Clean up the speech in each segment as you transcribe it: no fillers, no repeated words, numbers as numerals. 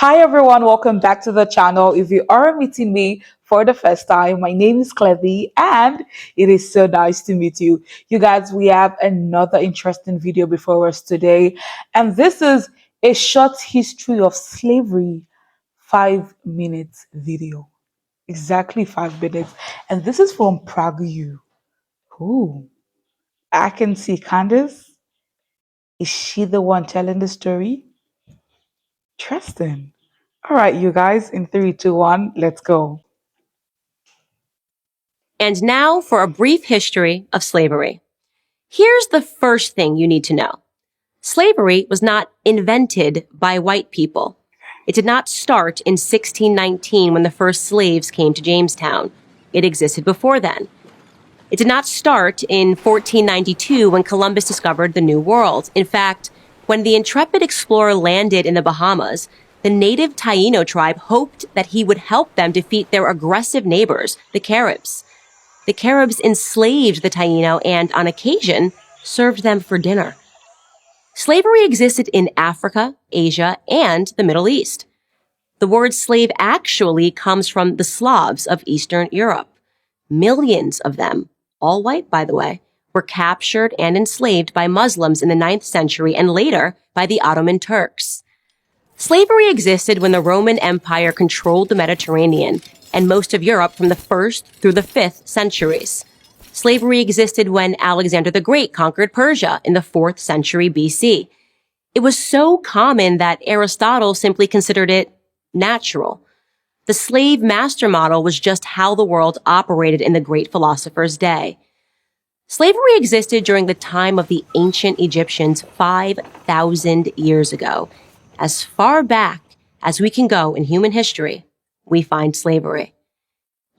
Hi everyone, welcome back to the channel. If you are meeting me for the first time, my name is Clevy and it is so nice to meet you. You guys, we have another interesting video before us today, and this is a short history of slavery, 5 minutes video. Exactly 5 minutes. And this is from Prague. Ooh, I can see Candace. Is she the one telling the story? Interesting. All right, you guys, in three, two, one, let's go. And now for a brief history of slavery. Here's the first thing you need to know. Slavery was not invented by white people. It did not start in 1619 when the first slaves came to Jamestown. It existed before then. It did not start in 1492 when Columbus discovered the New World. In fact, when the intrepid explorer landed in the Bahamas, the native Taino tribe hoped that he would help them defeat their aggressive neighbors, the Caribs. The Caribs enslaved the Taino and, on occasion, served them for dinner. Slavery existed in Africa, Asia, and the Middle East. The word slave actually comes from the Slavs of Eastern Europe. Millions of them, all white by the way, were captured and enslaved by Muslims in the 9th century and later by the Ottoman Turks. Slavery existed when the Roman Empire controlled the Mediterranean and most of Europe from the 1st through the 5th centuries. Slavery existed when Alexander the Great conquered Persia in the 4th century BC. It was so common that Aristotle simply considered it natural. The slave master model was just how the world operated in the great philosopher's day. Slavery existed during the time of the ancient Egyptians 5,000 years ago. As far back as we can go in human history, we find slavery.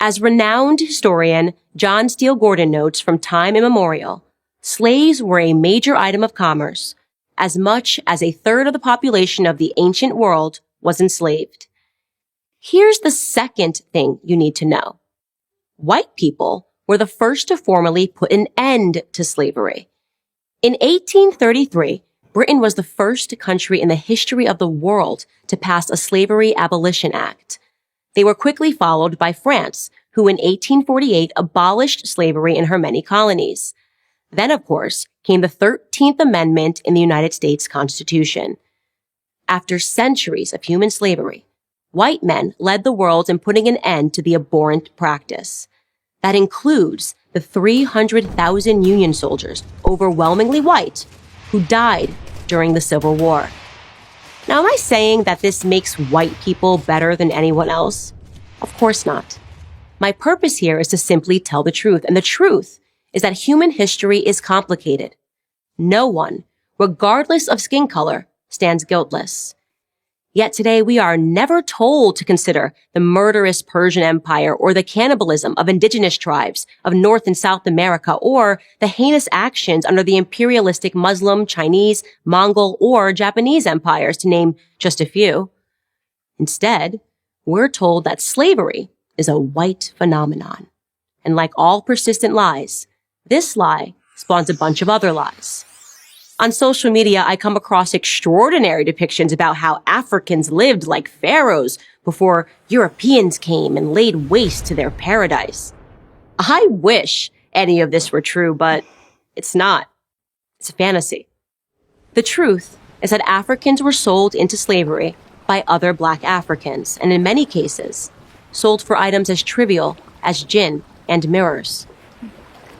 As renowned historian John Steele Gordon notes from time immemorial, slaves were a major item of commerce. As much as a third of the population of the ancient world was enslaved. Here's the second thing you need to know. White people were the first to formally put an end to slavery. In 1833, Britain was the first country in the history of the world to pass a Slavery Abolition Act. They were quickly followed by France, who in 1848 abolished slavery in her many colonies. Then, of course, came the 13th Amendment in the United States Constitution. After centuries of human slavery, white men led the world in putting an end to the abhorrent practice. That includes the 300,000 Union soldiers, overwhelmingly white, who died during the Civil War. Now, am I saying that this makes white people better than anyone else? Of course not. My purpose here is to simply tell the truth, and the truth is that human history is complicated. No one, regardless of skin color, stands guiltless. Yet today we are never told to consider the murderous Persian Empire or the cannibalism of indigenous tribes of North and South America or the heinous actions under the imperialistic Muslim, Chinese, Mongol, or Japanese empires, to name just a few. Instead, we're told that slavery is a white phenomenon. And like all persistent lies, this lie spawns a bunch of other lies. On social media, I come across extraordinary depictions about how Africans lived like pharaohs before Europeans came and laid waste to their paradise. I wish any of this were true, but it's not. It's a fantasy. The truth is that Africans were sold into slavery by other black Africans, and in many cases, sold for items as trivial as gin and mirrors.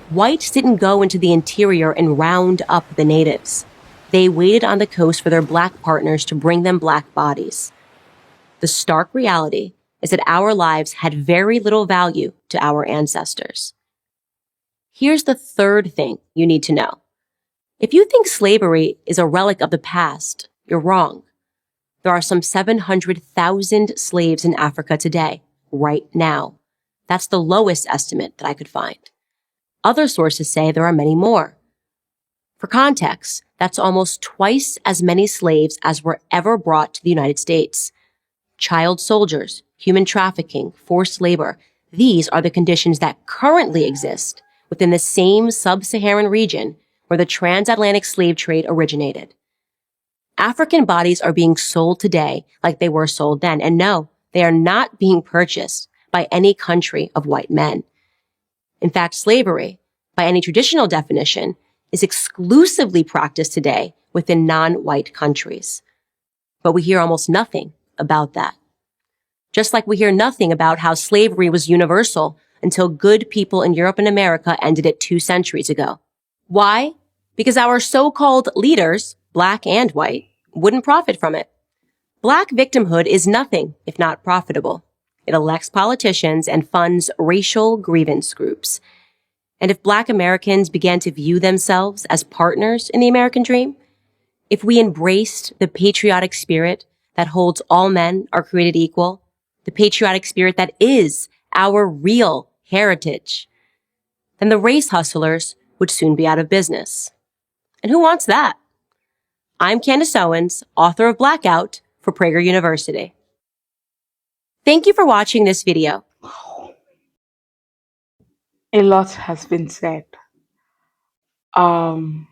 Whites didn't go into the interior and round up the natives. They waited on the coast for their black partners to bring them black bodies. The stark reality is that our lives had very little value to our ancestors. Here's the third thing you need to know. If you think slavery is a relic of the past, you're wrong. There are some 700,000 slaves in Africa today, right now. That's the lowest estimate that I could find. Other sources say there are many more. For context, that's almost twice as many slaves as were ever brought to the United States. Child soldiers, human trafficking, forced labor, these are the conditions that currently exist within the same sub-Saharan region where the transatlantic slave trade originated. African bodies are being sold today like they were sold then. And no, they are not being purchased by any country of white men. In fact, slavery, by any traditional definition, is exclusively practiced today within non-white countries. But we hear almost nothing about that. Just like we hear nothing about how slavery was universal until good people in Europe and America ended it 2 centuries ago. Why? Because our so-called leaders, black and white, wouldn't profit from it. Black victimhood is nothing if not profitable. It elects politicians and funds racial grievance groups. And if Black Americans began to view themselves as partners in the American dream, if we embraced the patriotic spirit that holds all men are created equal, the patriotic spirit that is our real heritage, then the race hustlers would soon be out of business. And who wants that? I'm Candace Owens, author of Blackout for Prager University. Thank you for watching this video. A lot has been said. Um,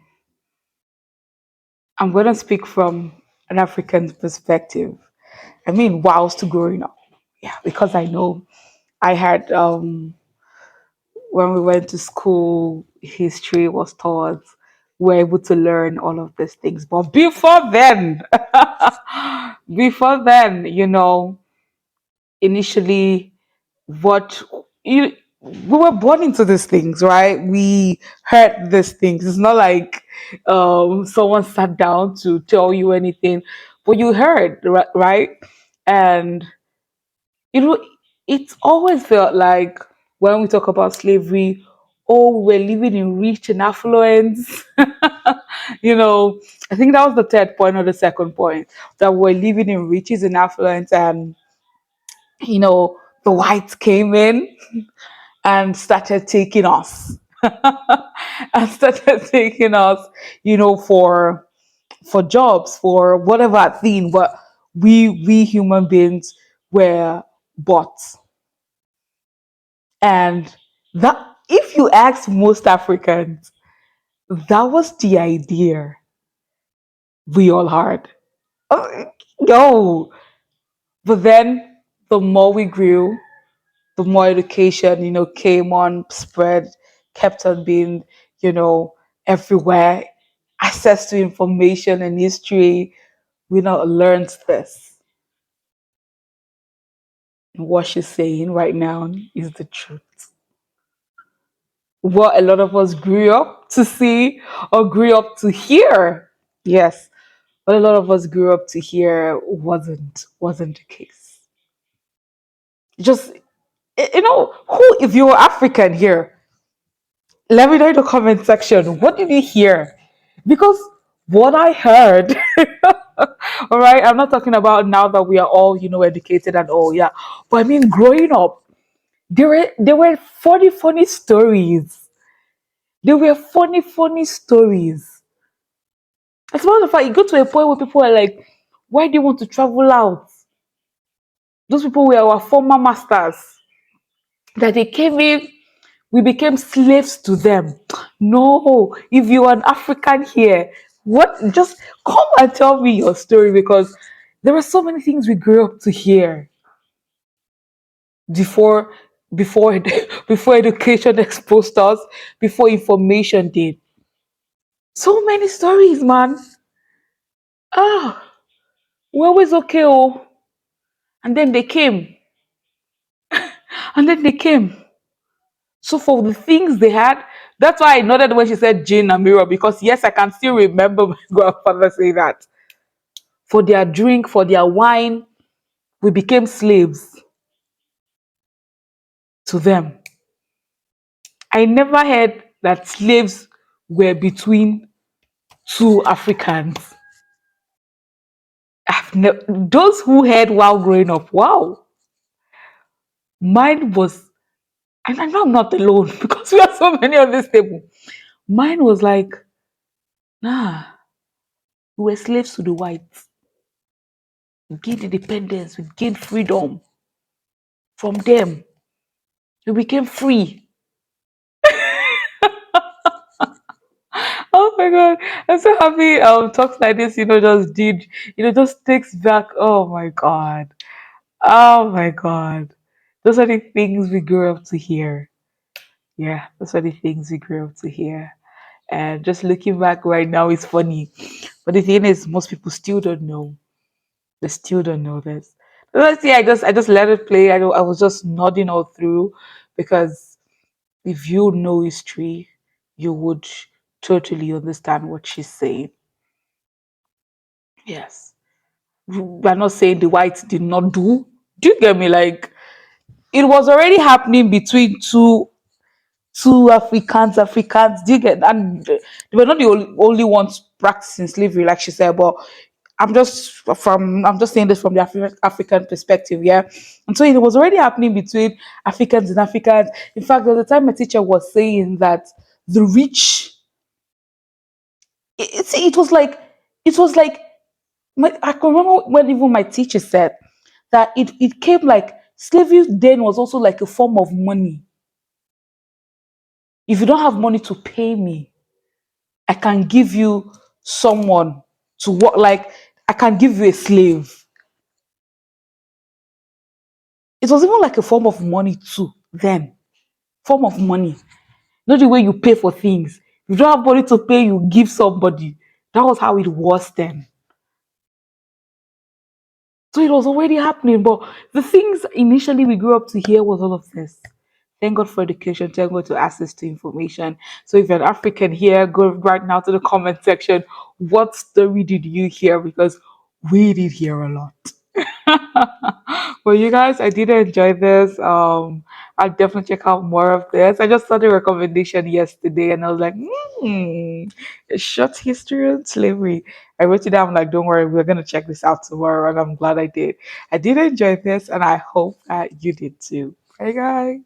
I'm going to speak from an African perspective. I mean, whilst growing up, yeah, because I know I had when we went to school, history was taught. We were able to learn all of these things, but before then, before then, initially, what you we were born into these things, right? We heard these things. It's not like someone sat down to tell you anything, but you heard, right? And you know, it's always felt like when we talk about slavery, oh, we're living in rich and affluence. I think that was the third point or the second point, that we're living in riches and affluence, and the whites came in and started taking us and started taking us, for jobs, for whatever thing, but we human beings were bought. And that, if you ask most Africans, that was the idea we all had. Oh, yo, but then the more we grew, the more education, came on, spread, kept on being, you know, everywhere. Access to information and history, we now learned this. And what she's saying right now is the truth. What a lot of us grew up to see or grew up to hear. Yes, what a lot of us grew up to hear wasn't the case. Just who, if you're African here, let me know in the comment section, what did you hear? Because what I heard, all right, I'm not talking about now that we are all, educated and all, yeah. But I mean, growing up, there were funny, funny stories. There were funny, funny stories. As a matter of fact, it got to a point where people were like, why do you want to travel out? Those people were our former masters. That they came in, we became slaves to them. No, if you're an African here, what, just come and tell me your story, because there are so many things we grew up to hear before before before education exposed us, before information did. So many stories, man. Ah, we're always okay, oh. And then they came. And then they came. So for the things they had, that's why I nodded when she said gin and mirror, because yes, I can still remember my grandfather saying that. For their drink, for their wine, we became slaves to them. I never heard that slaves were between two Africans. Those who heard while growing up, wow, mine was, and I know I'm not alone because we are so many on this table. Mine was like, nah, we were slaves to the whites. We gained independence, we gained freedom from them. We became free. Oh my god, I'm so happy. Talks like this, just did, just takes back. Oh my god, oh my god, those are the things we grew up to hear. Yeah, those are the things we grew up to hear. And just looking back right now is funny, but the thing is, most people still don't know. They still don't know this. Let's see. I just let it play. I was just nodding all through because if you know history, you would totally understand what she's saying. Yes. We're not saying the whites did not do. Do you get me? Like it was already happening between two Africans. Do you get? And they were not the only ones practicing slavery, like she said. But I'm just saying this from the African perspective, yeah. And so it was already happening between Africans and Africans. In fact, there was a time my teacher was saying that the rich. It was like I can remember when even my teacher said that it came like slavery then was also like a form of money. If you don't have money to pay me, I can give you someone to work. Like I can give you a slave. It was even like a form of money too. Then form of money, not the way you pay for things. If you don't have money to pay, you give somebody. That was how it was then. So it was already happening. But the things initially we grew up to hear was all of this. Thank God for education. Thank God to access to information. So if you're an African here, go right now to the comment section. What story did you hear? Because we did hear a lot. Well, you guys, I did enjoy this. I'll definitely check out more of this. I just saw the recommendation yesterday and I was like, a short history on slavery. I wrote it down, like, don't worry, we're gonna check this out tomorrow, and I'm glad I did. I did enjoy this, and I hope that you did too. Hey guys.